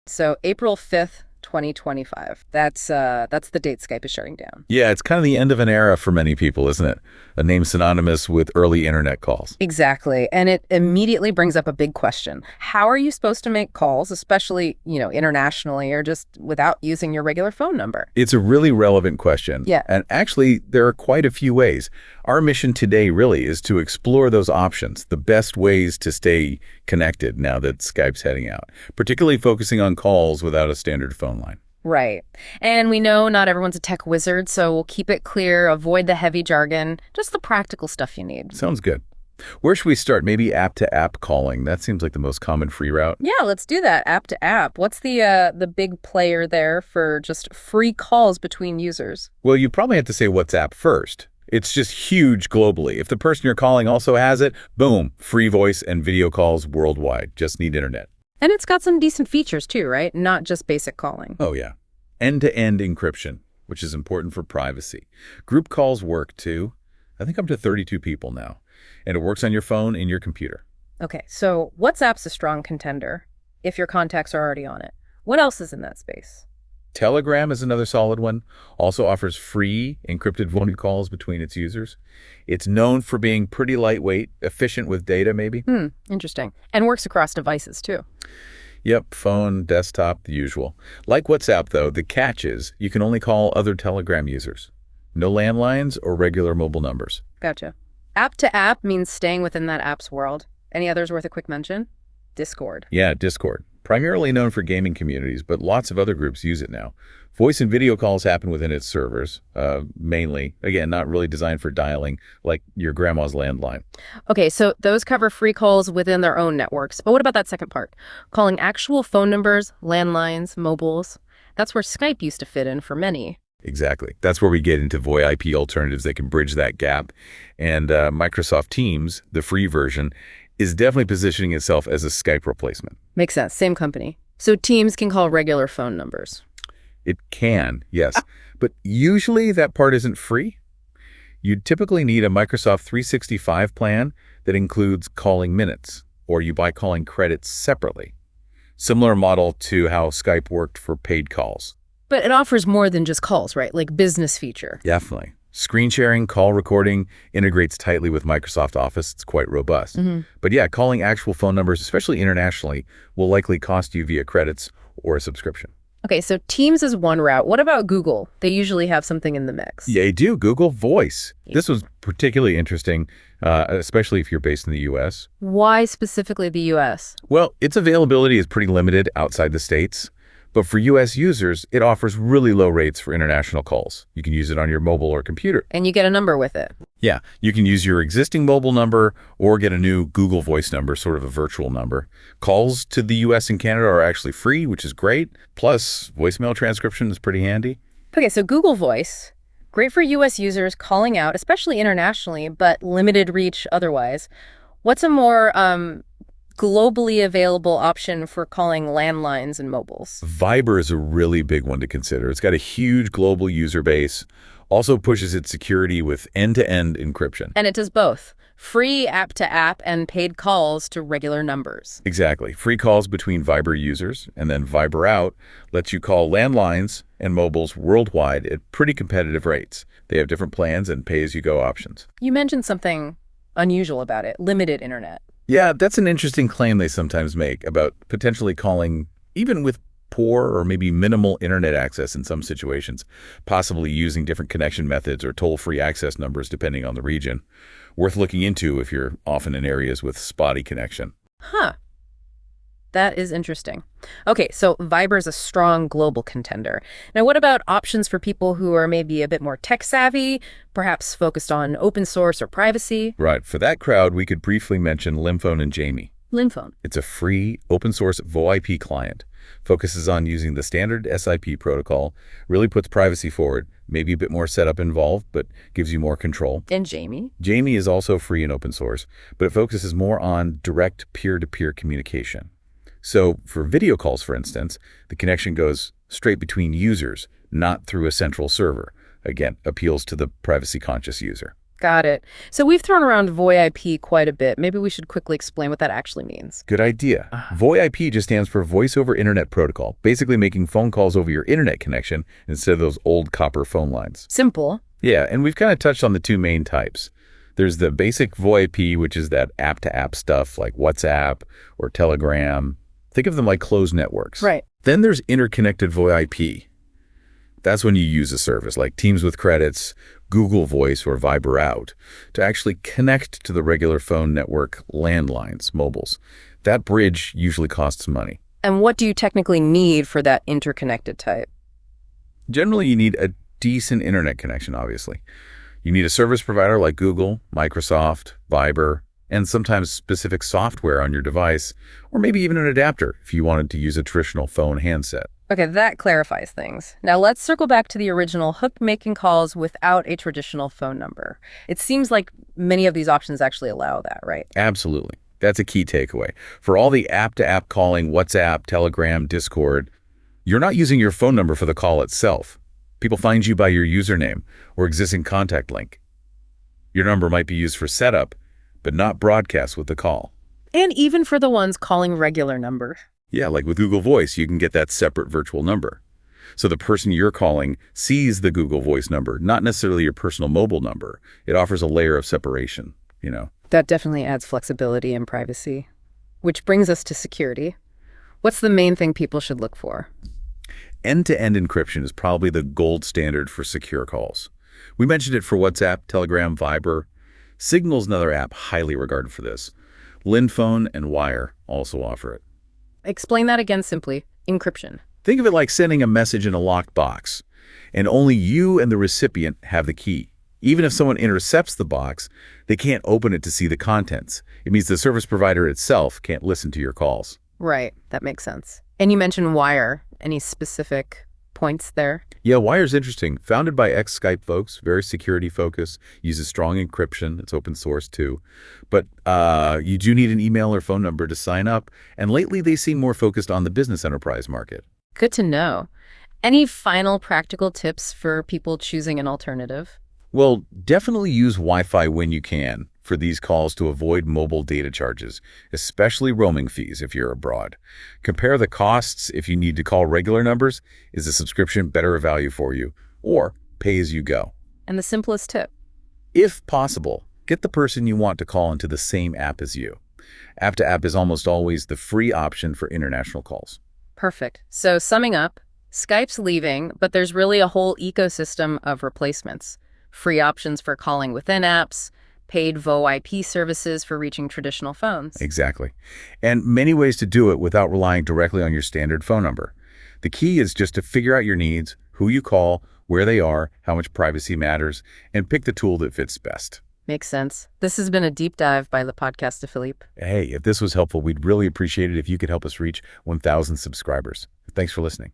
So April 5th, 2025. That's the date Skype is shutting down. Yeah, it's kind of the end of an era for many people, isn't it? A name synonymous with early internet calls. Exactly. And it immediately brings up a big question. How are you supposed to make calls, especially, internationally or just without using your regular phone number? It's a really relevant question. Yeah. And actually, there are quite a few ways. Our mission today really is to explore those options, the best ways to stay connected now that Skype's heading out, particularly focusing on calls without a standard phone line. Right. And we know not everyone's a tech wizard, so we'll keep it clear, avoid the heavy jargon, just the practical stuff you need. Sounds good. Where should we start? Maybe app-to-app calling. That seems like the most common free route. Yeah, let's do that, app to app. What's the big player there for just free calls between users? Well, you probably have to say WhatsApp first. It's just huge globally. If the person you're calling also has it, boom, free voice and video calls worldwide. Just need internet. And it's got some decent features too, right? Not just basic calling. Oh, yeah. End-to-end encryption, which is important for privacy. Group calls work too. I think up to 32 people now. And it works on your phone and your computer. Okay, so WhatsApp's a strong contender if your contacts are already on it. What else is in that space? Telegram is another solid one. Also offers free encrypted voice calls between its users. It's known for being pretty lightweight, efficient with data maybe. Interesting. And works across devices too. Yep, phone, desktop, the usual. Like WhatsApp though, the catch is you can only call other Telegram users. No landlines or regular mobile numbers. Gotcha. App to app means staying within that app's world. Any others worth a quick mention? Discord. Yeah, Discord. Primarily known for gaming communities, but lots of other groups use it now. Voice and video calls happen within its servers, mainly. Again, not really designed for dialing like your grandma's landline. Okay, so those cover free calls within their own networks. But what about that second part? Calling actual phone numbers, landlines, mobiles. That's where Skype used to fit in for many. Exactly. That's where we get into VoIP alternatives that can bridge that gap. And Microsoft Teams, the free version, is definitely positioning itself as a Skype replacement. Makes sense. Same company. So Teams can call regular phone numbers. It can, yes. But usually that part isn't free. You'd typically need a Microsoft 365 plan that includes calling minutes, or you buy calling credits separately. Similar model to how Skype worked for paid calls. But it offers more than just calls, right? Like business feature. Definitely. Screen sharing, call recording integrates tightly with Microsoft Office. It's quite robust. But yeah, calling actual phone numbers, especially internationally, will likely cost you via credits or a subscription. Okay, so Teams is one route. What about Google? They usually have something in the mix. Yeah, they do. Google Voice. This was particularly interesting, especially if you're based in the U.S. Why specifically the U.S.? Well, its availability is pretty limited outside the States. But for U.S. users, it offers really low rates for international calls. You can use it on your mobile or computer. And you get a number with it. Yeah, you can use your existing mobile number or get a new Google Voice number, sort of a virtual number. Calls to the U.S. and Canada are actually free, which is great. Plus, voicemail transcription is pretty handy. Okay, so Google Voice, great for U.S. users calling out, especially internationally, but limited reach otherwise. What's a more globally available option for calling landlines and mobiles? Viber is a really big one to consider. It's got a huge global user base, also pushes its security with end-to-end encryption. And it does both. Free app to app and paid calls to regular numbers. Exactly. Free calls between Viber users, and then Viber out lets you call landlines and mobiles worldwide at pretty competitive rates. They have different plans and pay-as-you-go options. You mentioned something unusual about it, limited internet. Yeah, that's an interesting claim they sometimes make about potentially calling even with poor or maybe minimal internet access in some situations, possibly using different connection methods or toll-free access numbers depending on the region. Worth looking into if you're often in areas with spotty connection. Huh. That is interesting. Okay, so Viber is a strong global contender. Now, what about options for people who are maybe a bit more tech savvy, perhaps focused on open source or privacy? Right. For that crowd, we could briefly mention Linphone and Jami. Linphone. It's a free open source VoIP client. Focuses on using the standard SIP protocol, really puts privacy forward, maybe a bit more setup involved, but gives you more control. And Jami? Jami is also free and open source, but it focuses more on direct peer-to-peer communication. So for video calls, for instance, the connection goes straight between users, not through a central server. Again, appeals to the privacy-conscious user. Got it. So we've thrown around VoIP quite a bit. Maybe we should quickly explain what that actually means. Good idea. VoIP just stands for Voice over Internet Protocol, basically making phone calls over your internet connection instead of those old copper phone lines. Simple. Yeah, and we've kind of touched on the two main types. There's the basic VoIP, which is that app-to-app stuff like WhatsApp or Telegram. Think of them like closed networks. Right. Then there's interconnected VoIP. That's when you use a service like Teams with credits, Google Voice, or Viber Out to actually connect to the regular phone network landlines, mobiles. That bridge usually costs money. And what do you technically need for that interconnected type? Generally, you need a decent internet connection, obviously. You need a service provider like Google, Microsoft, Viber, and sometimes specific software on your device, or maybe even an adapter if you wanted to use a traditional phone handset. Okay, that clarifies things. Now let's circle back to the original hook making calls without a traditional phone number. It seems like many of these options actually allow that, right? Absolutely. That's a key takeaway. For all the app-to-app calling, WhatsApp, Telegram, Discord, you're not using your phone number for the call itself. People find you by your username or existing contact link. Your number might be used for setup, but not broadcast with the call. And even for the ones calling regular numbers. Yeah, like with Google Voice, you can get that separate virtual number. So the person you're calling sees the Google Voice number, not necessarily your personal mobile number. It offers a layer of separation, you know. That definitely adds flexibility and privacy. Which brings us to security. What's the main thing people should look for? End-to-end encryption is probably the gold standard for secure calls. We mentioned it for WhatsApp, Telegram, Viber. Signal's another app highly regarded for this. Linphone and Wire also offer it. Explain that again simply. Encryption. Think of it like sending a message in a locked box, and only you and the recipient have the key. Even if someone intercepts the box, they can't open it to see the contents. It means the service provider itself can't listen to your calls. Right, that makes sense. And you mentioned Wire. Any specific points there? Yeah, Wire's interesting. Founded by ex-Skype folks, very security-focused, uses strong encryption. It's open source too. But you do need an email or phone number to sign up, and lately they seem more focused on the business enterprise market. Good to know. Any final practical tips for people choosing an alternative? Well, definitely use Wi-Fi when you can for these calls to avoid mobile data charges, especially roaming fees if you're abroad. Compare the costs if you need to call regular numbers. Is the subscription better a value for you? Or pay as you go. And the simplest tip? If possible, get the person you want to call into the same app as you. App-to-app is almost always the free option for international calls. Perfect. So summing up, Skype's leaving, but there's really a whole ecosystem of replacements. Free options for calling within apps, paid VoIP services for reaching traditional phones. Exactly. And many ways to do it without relying directly on your standard phone number. The key is just to figure out your needs, who you call, where they are, how much privacy matters, and pick the tool that fits best. Makes sense. This has been a deep dive by the podcast of Philippe. Hey, if this was helpful, we'd really appreciate it if you could help us reach 1,000 subscribers. Thanks for listening.